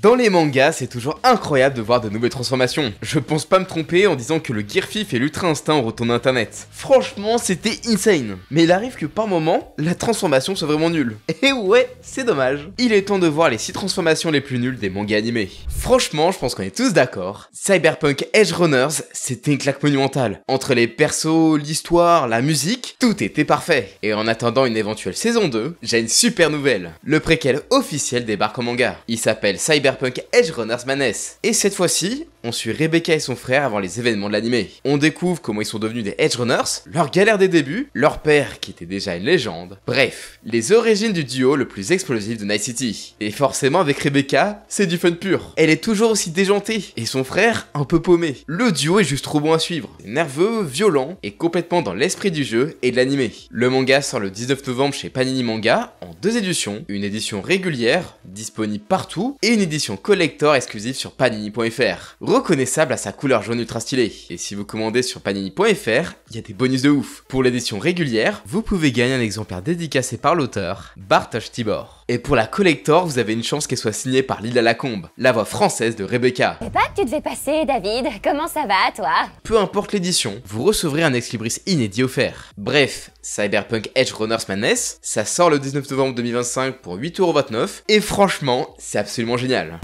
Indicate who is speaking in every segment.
Speaker 1: Dans les mangas, c'est toujours incroyable de voir de nouvelles transformations. Je pense pas me tromper en disant que le Gear Fifth et l'Ultra Instinct ont retourné internet. Franchement, c'était insane. Mais il arrive que par moment, la transformation soit vraiment nulle. Et ouais, c'est dommage. Il est temps de voir les 6 transformations les plus nulles des mangas animés. Franchement, je pense qu'on est tous d'accord. Cyberpunk Edge Runners, c'était une claque monumentale. Entre les persos, l'histoire, la musique, tout était parfait. Et en attendant une éventuelle saison 2, j'ai une super nouvelle. Le préquel officiel débarque en manga. Il s'appelle Cyberpunk Edge Runners Madness. Et cette fois-ci, on suit Rebecca et son frère avant les événements de l'animé. On découvre comment ils sont devenus des Edge Runners, leur galère des débuts, leur père qui était déjà une légende. Bref, les origines du duo le plus explosif de Night City. Et forcément avec Rebecca, c'est du fun pur. Elle est toujours aussi déjantée, et son frère un peu paumé. Le duo est juste trop bon à suivre. Nerveux, violent, et complètement dans l'esprit du jeu et de l'animé. Le manga sort le 19 novembre chez Panini Manga, en 2 éditions, une édition régulière, disponible partout, et une édition collector exclusive sur panini.fr. Reconnaissable à sa couleur jaune ultra stylée. Et si vous commandez sur panini.fr, il y a des bonus de ouf. Pour l'édition régulière, vous pouvez gagner un exemplaire dédicacé par l'auteur, Bartosz Tibor. Et pour la collector, vous avez une chance qu'elle soit signée par Lila Lacombe, la voix française de Rebecca.
Speaker 2: C'est pas que tu devais passer, David. Comment ça va, toi?
Speaker 1: Peu importe l'édition, vous recevrez un ex-libris inédit offert. Bref, Cyberpunk Edge Runners Madness, ça sort le 19 novembre 2025 pour 8,29€, et franchement, c'est absolument génial.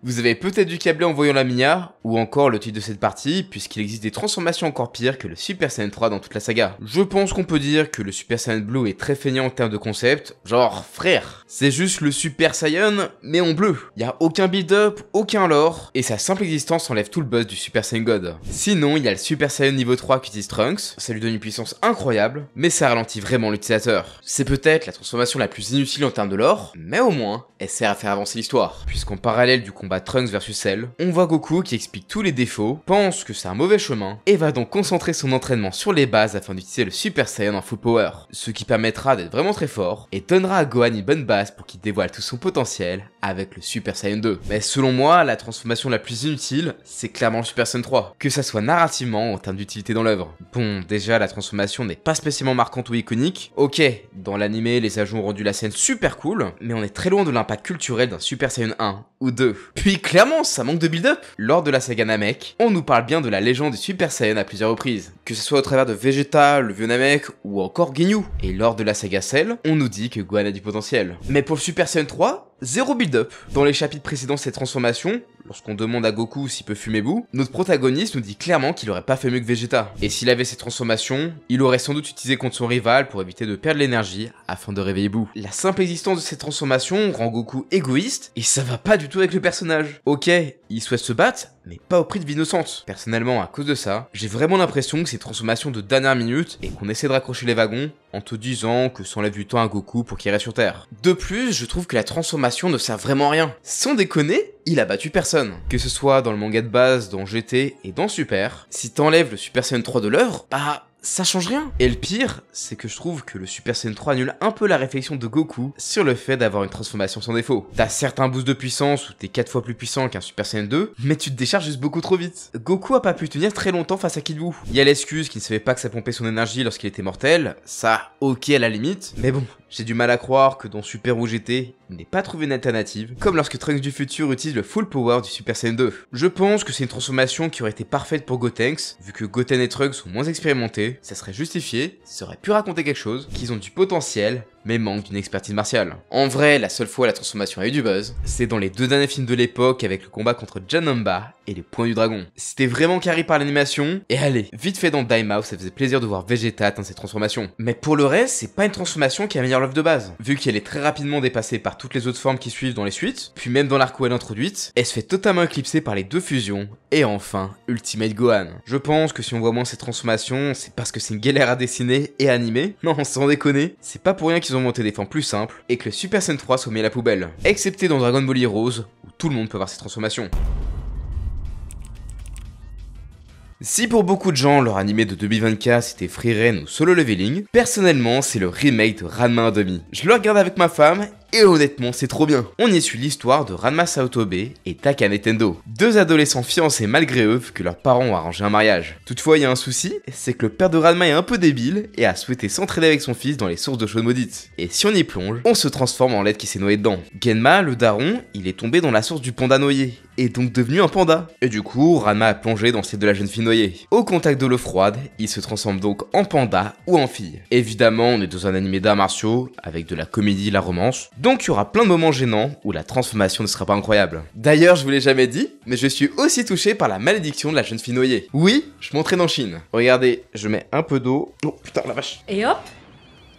Speaker 1: Vous avez peut-être dû câbler en voyant la Mia, ou encore le titre de cette partie, puisqu'il existe des transformations encore pires que le Super Saiyan 3 dans toute la saga. Je pense qu'on peut dire que le Super Saiyan Blue est très feignant en termes de concept, genre frère, c'est juste le Super Saiyan, mais en bleu. Y a aucun build-up, aucun lore, et sa simple existence enlève tout le buzz du Super Saiyan God. Sinon, il y a le Super Saiyan niveau 3 qu'utilise Trunks, ça lui donne une puissance incroyable, mais ça ralentit vraiment l'utilisateur. C'est peut-être la transformation la plus inutile en termes de lore, mais au moins, elle sert à faire avancer l'histoire, puisqu'en parallèle du combat Trunks versus Cell, on voit Goku qui explique tous les défauts, pense que c'est un mauvais chemin, et va donc concentrer son entraînement sur les bases afin d'utiliser le Super Saiyan en full power, ce qui permettra d'être vraiment très fort, et donnera à Gohan une bonne base pour qu'il dévoile tout son potentiel avec le Super Saiyan 2. Mais selon moi, la transformation la plus inutile, c'est clairement le Super Saiyan 3, que ça soit narrativement ou en termes d'utilité dans l'œuvre. Bon, déjà la transformation n'est pas spécialement marquante ou iconique, ok, dans l'animé les ajouts ont rendu la scène super cool, mais on est très loin de l'impact culturel d'un Super Saiyan 1 ou 2. Puis clairement, ça manque de build-up. Lors de la saga Namek, on nous parle bien de la légende du Super Saiyan à plusieurs reprises, que ce soit au travers de Vegeta, le vieux Namek ou encore Ginyu. Et lors de la saga Cell, on nous dit que Gohan a du potentiel. Mais pour le Super Saiyan 3, zéro build-up. Dans les chapitres précédents de cette transformation, lorsqu'on demande à Goku s'il peut fumer Boo, notre protagoniste nous dit clairement qu'il aurait pas fait mieux que Vegeta. Et s'il avait cette transformation, il aurait sans doute utilisé contre son rival pour éviter de perdre l'énergie afin de réveiller Boo. La simple existence de cette transformation rend Goku égoïste et ça va pas du tout avec le personnage. Ok, il souhaite se battre, mais pas au prix de vie innocente. Personnellement, à cause de ça, j'ai vraiment l'impression que c'est une transformation de dernière minute et qu'on essaie de raccrocher les wagons en te disant que ça enlève du temps à Goku pour qu'il reste sur Terre. De plus, je trouve que la transformation ne sert vraiment à rien. Sans déconner, il a battu personne. Que ce soit dans le manga de base, dans GT et dans Super, si t'enlèves le Super Saiyan 3 de l'œuvre, bah ça change rien. Et le pire, c'est que je trouve que le Super Saiyan 3 annule un peu la réflexion de Goku sur le fait d'avoir une transformation sans défaut. T'as certains boosts de puissance où t'es 4 fois plus puissant qu'un Super Saiyan 2, mais tu te décharges juste beaucoup trop vite. Goku a pas pu tenir très longtemps face à Kid Buu. Il y a l'excuse qu'il ne savait pas que ça pompait son énergie lorsqu'il était mortel, ça ok à la limite, mais bon, j'ai du mal à croire que dans Super ou GT, il n'ait pas trouvé une alternative, comme lorsque Trunks du futur utilise le full power du Super Saiyan 2. Je pense que c'est une transformation qui aurait été parfaite pour Gotenks, vu que Goten et Trunks sont moins expérimentés, ça serait justifié, ça aurait pu raconter quelque chose, qu'ils ont du potentiel, mais manquent d'une expertise martiale. En vrai, la seule fois la transformation a eu du buzz, c'est dans les 2 derniers films de l'époque avec le combat contre Janemba et les poings du dragon. C'était vraiment carré par l'animation, et allez, vite fait dans Daimao, ça faisait plaisir de voir Vegeta atteindre cette transformation. Mais pour le reste, c'est pas une transformation qui améliore l'œuvre de base, vu qu'elle est très rapidement dépassée par toutes les autres formes qui suivent dans les suites, puis même dans l'arc où elle est introduite, elle se fait totalement éclipser par les 2 fusions, et enfin, Ultimate Gohan. Je pense que si on voit moins cette transformation, c'est parce que c'est une galère à dessiner et à animer. Non, sans déconner, c'est pas pour rien qu'ils ont monté des formes plus simples, et que le Super Saiyan 3 soit mis à la poubelle. Excepté dans Dragon Ball Heroes, où tout le monde peut voir ces transformations. Si pour beaucoup de gens leur animé de 2024 c'était Free Ren ou Solo Leveling, personnellement c'est le remake de Ranma 1/2. Je le regarde avec ma femme et honnêtement c'est trop bien. On y suit l'histoire de Ranma Saotome et Takane Tendo, deux adolescents fiancés malgré eux vu que leurs parents ont arrangé un mariage. Toutefois il y a un souci, c'est que le père de Ranma est un peu débile et a souhaité s'entraider avec son fils dans les sources d'eau chaude maudite. Et si on y plonge, on se transforme en l'être qui s'est noyé dedans. Genma, le daron, il est tombé dans la source du panda noyé, et donc devenu un panda. Et du coup, Ranma a plongé dans celle de la jeune fille noyée. Au contact de l'eau froide, il se transforme donc en panda ou en fille. Évidemment, on est dans un animé d'arts martiaux, avec de la comédie, la romance, donc il y aura plein de moments gênants où la transformation ne sera pas incroyable. D'ailleurs, je vous l'ai jamais dit, mais je suis aussi touché par la malédiction de la jeune fille noyée. Oui, je m'entraîne en Chine. Regardez, je mets un peu d'eau. Oh putain la vache.
Speaker 3: Et hop,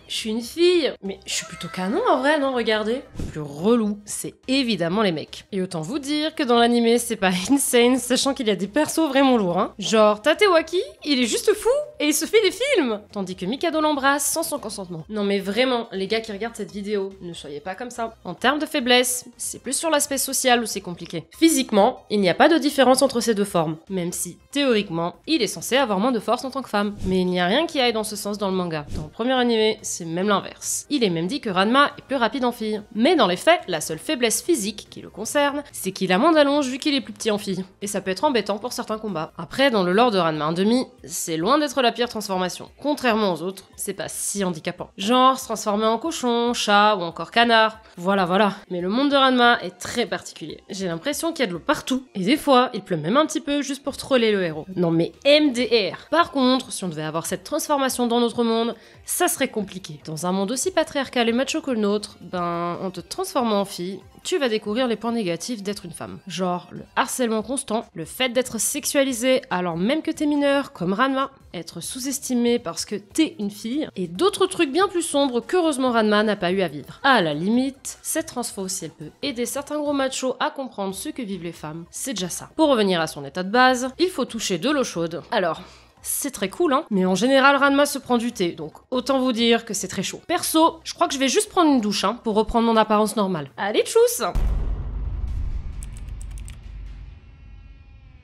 Speaker 3: je suis une fille, mais je suis plutôt canon en vrai, non, regardez. Le plus relou, c'est évidemment les mecs. Et autant vous dire que dans l'animé, c'est pas insane, sachant qu'il y a des persos vraiment lourds, hein. Genre, Tatewaki, il est juste fou, et il se fait des films. Tandis que Mikado l'embrasse sans son consentement. Non mais vraiment, les gars qui regardent cette vidéo, ne soyez pas comme ça. En termes de faiblesse, c'est plus sur l'aspect social où c'est compliqué. Physiquement, il n'y a pas de différence entre ces deux formes, même si, théoriquement, il est censé avoir moins de force en tant que femme. Mais il n'y a rien qui aille dans ce sens dans le manga. Dans le premier animé, c'est même l'inverse. Il est même dit que Ranma est plus rapide en fille. Mais dans les faits, la seule faiblesse physique qui le concerne, c'est qu'il a moins d'allonge vu qu'il est plus petit en fille. Et ça peut être embêtant pour certains combats. Après, dans le lore de Ranma 1/2, c'est loin d'être la pire transformation. Contrairement aux autres, c'est pas si handicapant. Genre se transformer en cochon, chat ou encore canard. Voilà. Mais le monde de Ranma est très particulier. J'ai l'impression qu'il y a de l'eau partout. Et des fois, il pleut même un petit peu juste pour troller le héros. Non mais MDR. Par contre, si on devait avoir cette transformation dans notre monde, ça serait compliqué. Dans un monde aussi patriarcal et macho que le nôtre, en te transformant en fille, tu vas découvrir les points négatifs d'être une femme. Genre le harcèlement constant, le fait d'être sexualisé alors même que t'es mineur, comme Ranma, être sous-estimé parce que t'es une fille, et d'autres trucs bien plus sombres qu'heureusement Ranma n'a pas eu à vivre. À la limite, cette transfo, si elle peut aider certains gros machos à comprendre ce que vivent les femmes, c'est déjà ça. Pour revenir à son état de base, il faut toucher de l'eau chaude. Alors, c'est très cool, hein, mais en général, Ranma se prend du thé, donc autant vous dire que c'est très chaud. Perso, je crois que je vais juste prendre une douche, hein, pour reprendre mon apparence normale. Allez, tchuss!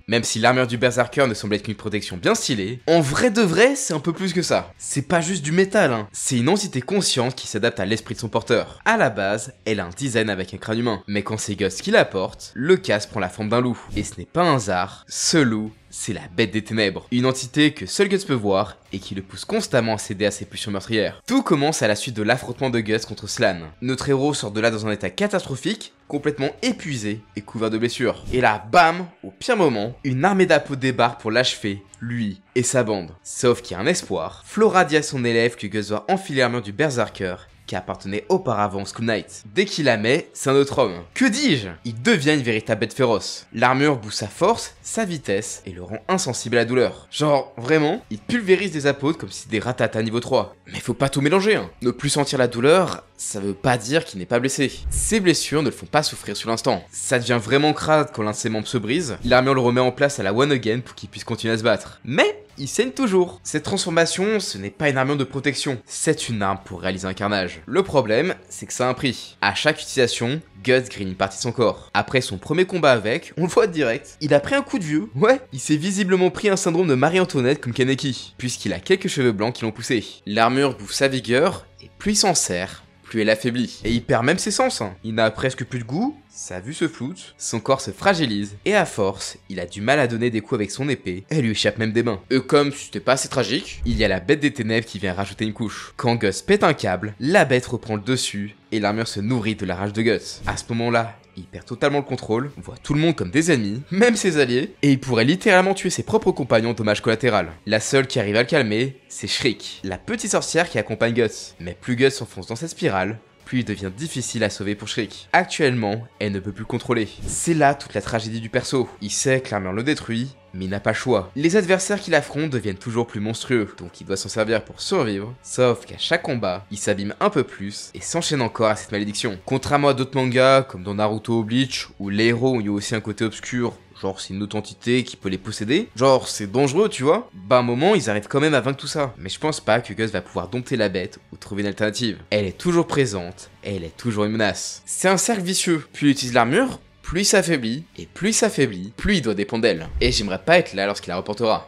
Speaker 1: Même si l'armure du Berserker ne semble être qu'une protection bien stylée, en vrai de vrai, c'est un peu plus que ça. C'est pas juste du métal, hein. C'est une entité consciente qui s'adapte à l'esprit de son porteur. À la base, elle a un design avec un crâne humain, mais quand c'est Guts qui la porte, le casque prend la forme d'un loup. Et ce n'est pas un hasard, ce loup, c'est la bête des ténèbres, une entité que seul Guts peut voir et qui le pousse constamment à céder à ses pulsions meurtrières. Tout commence à la suite de l'affrontement de Guts contre Slan. Notre héros sort de là dans un état catastrophique, complètement épuisé et couvert de blessures. Et là, bam, au pire moment, une armée d'apôtres débarque pour l'achever, lui et sa bande. Sauf qu'il y a un espoir, Flora dit à son élève que Guts doit enfiler l'armure du Berserker qui appartenait auparavant au Skull Knight. Dès qu'il la met, c'est un autre homme. Que dis-je? Il devient une véritable bête féroce. L'armure booste sa force, sa vitesse, et le rend insensible à la douleur. Genre, vraiment, il pulvérise des apôtres comme si des ratatas niveau 3. Mais faut pas tout mélanger, hein. Ne plus sentir la douleur, ça veut pas dire qu'il n'est pas blessé. Ses blessures ne le font pas souffrir sur l'instant. Ça devient vraiment crade quand l'un de ses membres se brise. L'armure le remet en place à la one again pour qu'il puisse continuer à se battre. Mais il saigne toujours. Cette transformation, ce n'est pas une armure de protection, c'est une arme pour réaliser un carnage. Le problème, c'est que ça a un prix. À chaque utilisation, Guts grille une partie de son corps. Après son premier combat avec, on le voit direct, il a pris un coup de vieux. Ouais, il s'est visiblement pris un syndrome de Marie-Antoinette comme Kaneki, puisqu'il a quelques cheveux blancs qui l'ont poussé. L'armure bouffe sa vigueur, et plus il s'en sert, plus elle affaiblit. Et il perd même ses sens, hein. Il n'a presque plus de goût, sa vue se floute, son corps se fragilise, et à force, il a du mal à donner des coups avec son épée, elle lui échappe même des mains. Et comme c'était pas assez tragique, il y a la bête des ténèbres qui vient rajouter une couche. Quand Guts pète un câble, la bête reprend le dessus, et l'armure se nourrit de la rage de Guts. À ce moment-là, il perd totalement le contrôle, voit tout le monde comme des ennemis, même ses alliés, et il pourrait littéralement tuer ses propres compagnons dommage collatéral. La seule qui arrive à le calmer, c'est Shriek, la petite sorcière qui accompagne Guts. Mais plus Guts s'enfonce dans cette spirale, plus il devient difficile à sauver pour Shriek. Actuellement, elle ne peut plus le contrôler. C'est là toute la tragédie du perso. Il sait que l'armure le détruit, mais il n'a pas le choix. Les adversaires qu'il affronte deviennent toujours plus monstrueux, donc il doit s'en servir pour survivre, sauf qu'à chaque combat, il s'abîme un peu plus et s'enchaîne encore à cette malédiction. Contrairement à d'autres mangas, comme dans Naruto ou Bleach, où les héros ont eu aussi un côté obscur, genre c'est une autre entité qui peut les posséder, genre c'est dangereux tu vois, à un moment ils arrivent quand même à vaincre tout ça. Mais je pense pas que Guts va pouvoir dompter la bête ou trouver une alternative. Elle est toujours présente, et elle est toujours une menace. C'est un cercle vicieux, plus il utilise l'armure, plus il s'affaiblit, et plus il s'affaiblit, plus il doit dépendre d'elle. Et j'aimerais pas être là lorsqu'il la reportera.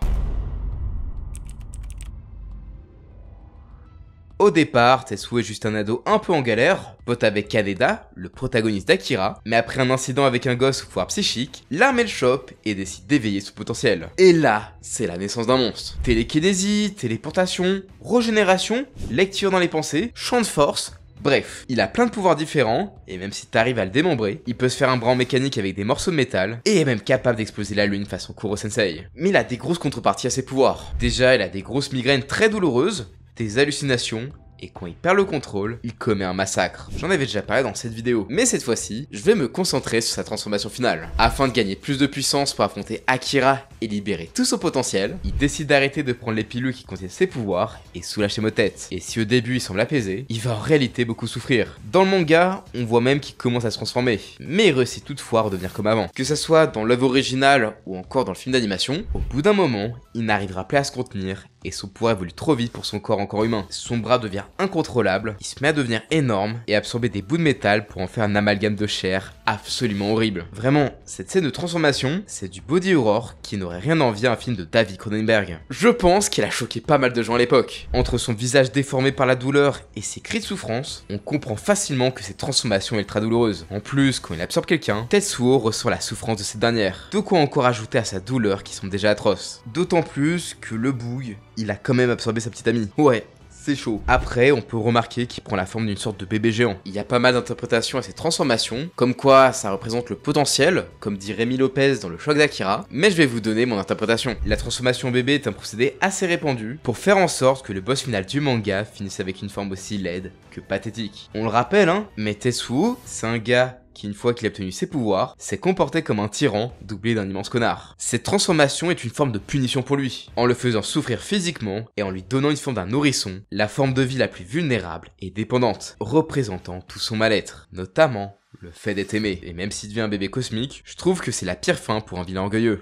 Speaker 1: Au départ, Tetsuo est juste un ado un peu en galère, pote avec Kaneda, le protagoniste d'Akira, mais après un incident avec un gosse au pouvoir psychique, l'armée le chope et décide d'éveiller son potentiel. Et là, c'est la naissance d'un monstre. Télékinésie, téléportation, régénération, lecture dans les pensées, champ de force. Bref, il a plein de pouvoirs différents, et même si t'arrives à le démembrer, il peut se faire un bras en mécanique avec des morceaux de métal, et est même capable d'exploser la lune façon Kuro-sensei. Mais il a des grosses contreparties à ses pouvoirs. Déjà, il a des grosses migraines très douloureuses, des hallucinations, et quand il perd le contrôle, il commet un massacre. J'en avais déjà parlé dans cette vidéo, mais cette fois-ci, je vais me concentrer sur sa transformation finale. Afin de gagner plus de puissance pour affronter Akira et libérer tout son potentiel, il décide d'arrêter de prendre les pilules qui contiennent ses pouvoirs et soulage ses maux de tête. Et si au début il semble apaisé, il va en réalité beaucoup souffrir. Dans le manga, on voit même qu'il commence à se transformer, mais il réussit toutefois à redevenir comme avant. Que ça soit dans l'œuvre originale ou encore dans le film d'animation, au bout d'un moment, il n'arrivera plus à se contenir et son pouvoir évolue trop vite pour son corps encore humain. Son bras devient incontrôlable, il se met à devenir énorme et absorber des bouts de métal pour en faire un amalgame de chair absolument horrible. Vraiment, cette scène de transformation, c'est du body horror qui n'aurait rien envié à un film de David Cronenberg. Je pense qu'il a choqué pas mal de gens à l'époque. Entre son visage déformé par la douleur et ses cris de souffrance, on comprend facilement que cette transformation est ultra douloureuse. En plus, quand il absorbe quelqu'un, Tetsuo ressent la souffrance de cette dernière. De quoi encore ajouter à sa douleur qui sont déjà atroces. D'autant plus que le bouille, il a quand même absorbé sa petite amie. Ouais, c'est chaud. Après, on peut remarquer qu'il prend la forme d'une sorte de bébé géant. Il y a pas mal d'interprétations à ces transformations, comme quoi ça représente le potentiel, comme dit Rémi Lopez dans le choc d'Akira, mais je vais vous donner mon interprétation. La transformation bébé est un procédé assez répandu pour faire en sorte que le boss final du manga finisse avec une forme aussi laide que pathétique. On le rappelle, hein, mais Tetsuo, c'est un gars qui, une fois qu'il a obtenu ses pouvoirs, s'est comporté comme un tyran doublé d'un immense connard. Cette transformation est une forme de punition pour lui, en le faisant souffrir physiquement et en lui donnant une forme d'un nourrisson, la forme de vie la plus vulnérable et dépendante, représentant tout son mal-être, notamment le fait d'être aimé. Et même s'il devient un bébé cosmique, je trouve que c'est la pire fin pour un vilain orgueilleux.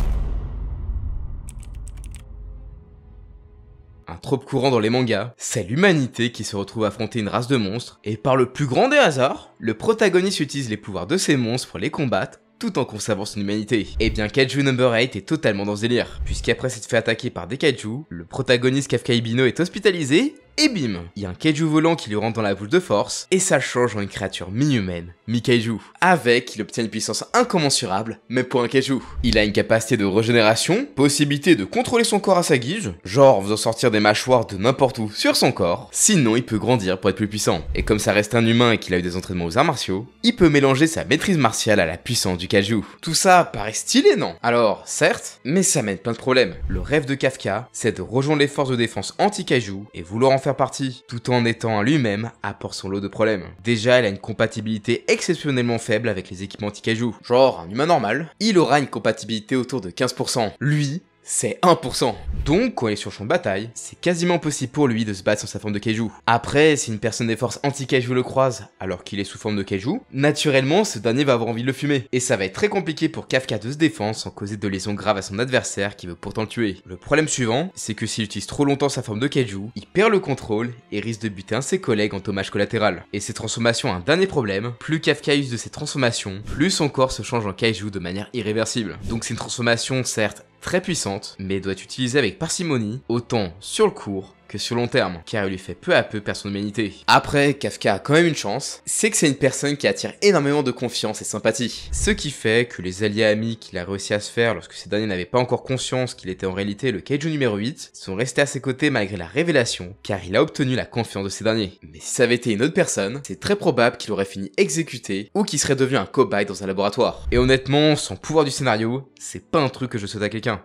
Speaker 1: Un trope courant dans les mangas, c'est l'humanité qui se retrouve à affronter une race de monstres, et par le plus grand des hasards, le protagoniste utilise les pouvoirs de ces monstres pour les combattre, tout en conservant son humanité. Et bien Kaiju No. 8 est totalement dans ce délire, puisqu'après s'être fait attaquer par des kaiju, le protagoniste Kafka Ibino est hospitalisé, et bim, il y a un kaiju volant qui lui rentre dans la bouche de force, et ça change en une créature mi-humaine, mi-kaiju. Avec, il obtient une puissance incommensurable, même pour un kaiju. Il a une capacité de régénération, possibilité de contrôler son corps à sa guise, genre en faisant sortir des mâchoires de n'importe où sur son corps, sinon il peut grandir pour être plus puissant. Et comme ça reste un humain et qu'il a eu des entraînements aux arts martiaux, il peut mélanger sa maîtrise martiale à la puissance du kaiju. Tout ça paraît stylé, non? Alors, certes, mais ça mène plein de problèmes. Le rêve de Kafka, c'est de rejoindre les forces de défense anti-kaiju et vouloir en faire partie, tout en étant lui-même apporte son lot de problèmes. Déjà, il a une compatibilité exceptionnellement faible avec les équipements anti-kaiju. Genre, un humain normal, il aura une compatibilité autour de 15%. Lui, c'est 1%. Donc, quand il est sur champ de bataille, c'est quasiment possible pour lui de se battre sans sa forme de kaiju. Après, si une personne des forces anti-kaiju le croise alors qu'il est sous forme de kaiju, naturellement, ce dernier va avoir envie de le fumer. Et ça va être très compliqué pour Kafka de se défendre sans causer de lésions graves à son adversaire qui veut pourtant le tuer. Le problème suivant, c'est que s'il utilise trop longtemps sa forme de kaiju, il perd le contrôle et risque de buter un de ses collègues en dommage collatéral. Et ces transformations ont un dernier problème, plus Kafka use de ces transformations, plus son corps se change en kaiju de manière irréversible. Donc c'est une transformation certes très puissante, mais doit être utilisée avec parcimonie, autant sur le court que sur long terme, car il lui fait peu à peu perdre son humanité. Après, Kafka a quand même une chance, c'est que c'est une personne qui attire énormément de confiance et sympathie. Ce qui fait que les alliés amis qu'il a réussi à se faire lorsque ces derniers n'avaient pas encore conscience qu'il était en réalité le kaiju numéro 8, sont restés à ses côtés malgré la révélation, car il a obtenu la confiance de ces derniers. Mais si ça avait été une autre personne, c'est très probable qu'il aurait fini exécuté, ou qu'il serait devenu un cobaye dans un laboratoire. Et honnêtement, sans pouvoir du scénario, c'est pas un truc que je souhaite à quelqu'un.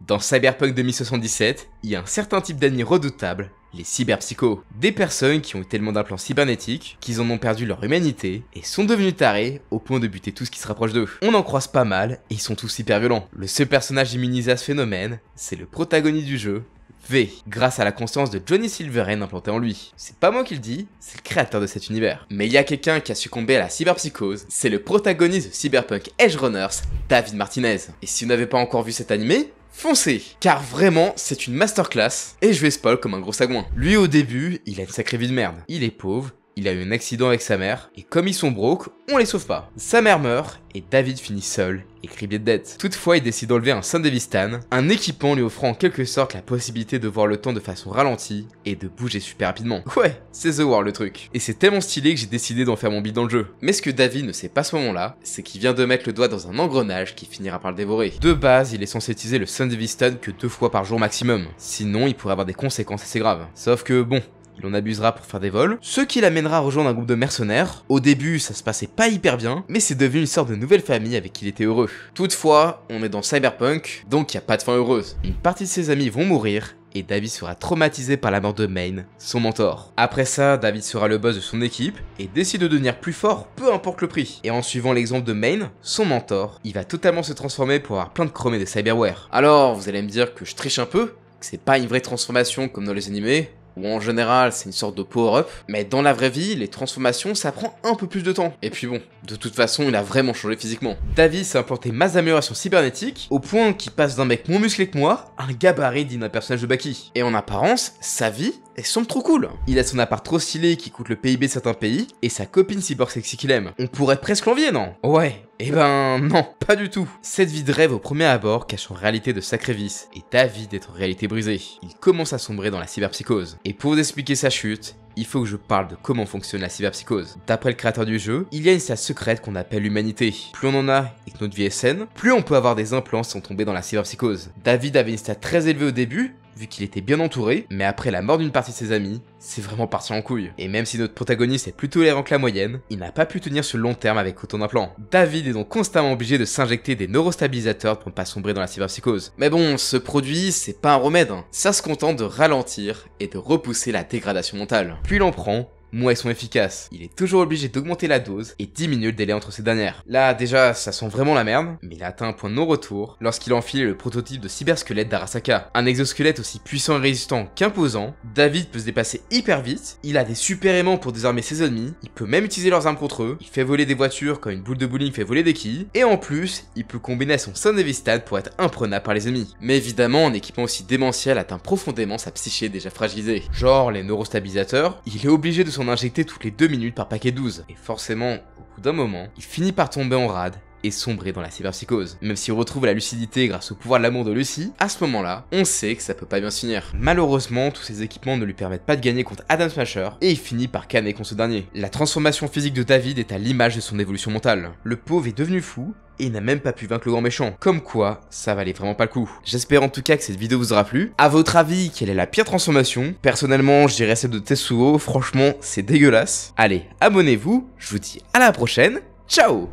Speaker 1: Dans Cyberpunk 2077, il y a un certain type d'ennemis redoutables, les cyberpsychos. Des personnes qui ont eu tellement d'implants cybernétiques qu'ils en ont perdu leur humanité et sont devenus tarés au point de buter tout ce qui se rapproche d'eux. On en croise pas mal et ils sont tous hyper violents. Le seul personnage immunisé à ce phénomène, c'est le protagoniste du jeu, V, grâce à la conscience de Johnny Silverhand implantée en lui. C'est pas moi qui le dis, c'est le créateur de cet univers. Mais il y a quelqu'un qui a succombé à la cyberpsychose, c'est le protagoniste de Cyberpunk Edge Runners, David Martinez. Et si vous n'avez pas encore vu cet animé, foncez, car vraiment c'est une masterclass et je vais spoil comme un gros sagouin. Lui au début, il a une sacrée vie de merde. Il est pauvre, il a eu un accident avec sa mère, et comme ils sont broke, on les sauve pas. Sa mère meurt, et David finit seul et criblé de dettes. Toutefois, il décide d'enlever un Sandevistan, un équipement lui offrant en quelque sorte la possibilité de voir le temps de façon ralentie et de bouger super rapidement. Ouais, c'est The War le truc. Et c'est tellement stylé que j'ai décidé d'en faire mon build dans le jeu. Mais ce que David ne sait pas à ce moment-là, c'est qu'il vient de mettre le doigt dans un engrenage qui finira par le dévorer. De base, il est censé utiliser le Sandevistan que 2 fois par jour maximum. Sinon, il pourrait avoir des conséquences assez graves. Sauf que bon, il en abusera pour faire des vols, ce qui l'amènera à rejoindre un groupe de mercenaires. Au début, ça se passait pas hyper bien, mais c'est devenu une sorte de nouvelle famille avec qui il était heureux. Toutefois, on est dans Cyberpunk, donc y a pas de fin heureuse. Une partie de ses amis vont mourir, et David sera traumatisé par la mort de Maine, son mentor. Après ça, David sera le boss de son équipe, et décide de devenir plus fort, peu importe le prix. Et en suivant l'exemple de Maine, son mentor, il va totalement se transformer pour avoir plein de chrome et de cyberware. Alors, vous allez me dire que je triche un peu, que c'est pas une vraie transformation comme dans les animés, ou en général c'est une sorte de power-up, mais dans la vraie vie, les transformations ça prend un peu plus de temps. Et puis bon, de toute façon il a vraiment changé physiquement. David s'est implanté masse d'améliorations cybernétiques, au point qu'il passe d'un mec moins musclé que moi à un gabarit digne d'un personnage de Baki. Et en apparence, sa vie, elle semble trop cool. Il a son appart trop stylé qui coûte le PIB de certains pays, et sa copine cyborg sexy qu'il aime. On pourrait presque l'envier, non? Ouais. Eh ben non, pas du tout. Cette vie de rêve au premier abord cache en réalité de sacrés vices, et David est en réalité brisé. Il commence à sombrer dans la cyberpsychose. Et pour vous expliquer sa chute, il faut que je parle de comment fonctionne la cyberpsychose. D'après le créateur du jeu, il y a une stat secrète qu'on appelle l'humanité. Plus on en a et que notre vie est saine, plus on peut avoir des implants sans tomber dans la cyberpsychose. David avait une stat très élevée au début, vu qu'il était bien entouré, mais après la mort d'une partie de ses amis, c'est vraiment parti en couille. Et même si notre protagoniste est plus tolérant que la moyenne, il n'a pas pu tenir sur le long terme avec autant d'implants. David est donc constamment obligé de s'injecter des neurostabilisateurs pour ne pas sombrer dans la cyberpsychose. Mais bon, ce produit, c'est pas un remède, hein. Ça se contente de ralentir et de repousser la dégradation mentale. Plus il en prend, moins elles sont efficaces. Il est toujours obligé d'augmenter la dose et diminuer le délai entre ces dernières. Là, déjà, ça sent vraiment la merde, mais il a atteint un point de non-retour lorsqu'il a enfilé le prototype de cybersquelette d'Arasaka. Un exosquelette aussi puissant et résistant qu'imposant, David peut se déplacer hyper vite, il a des super aimants pour désarmer ses ennemis, il peut même utiliser leurs armes contre eux, il fait voler des voitures quand une boule de bowling fait voler des quilles, et en plus, il peut combiner son Sandevistan pour être imprenable par les ennemis. Mais évidemment, un équipement aussi démentiel atteint profondément sa psyché déjà fragilisée. Genre les neurostabilisateurs, il est obligé de s'en injecter toutes les 2 minutes par paquet 12. Et forcément, au bout d'un moment, il finit par tomber en rade et sombrer dans la cyberpsychose. Même s'il retrouve la lucidité grâce au pouvoir de l'amour de Lucy, à ce moment-là, on sait que ça peut pas bien se finir. Malheureusement, tous ces équipements ne lui permettent pas de gagner contre Adam Smasher, et il finit par canner contre ce dernier. La transformation physique de David est à l'image de son évolution mentale. Le pauvre est devenu fou, et il n'a même pas pu vaincre le grand méchant. Comme quoi, ça valait vraiment pas le coup. J'espère en tout cas que cette vidéo vous aura plu. À votre avis, quelle est la pire transformation? Personnellement, je dirais celle de Tetsuo, franchement, c'est dégueulasse. Allez, abonnez-vous, je vous dis à la prochaine, ciao!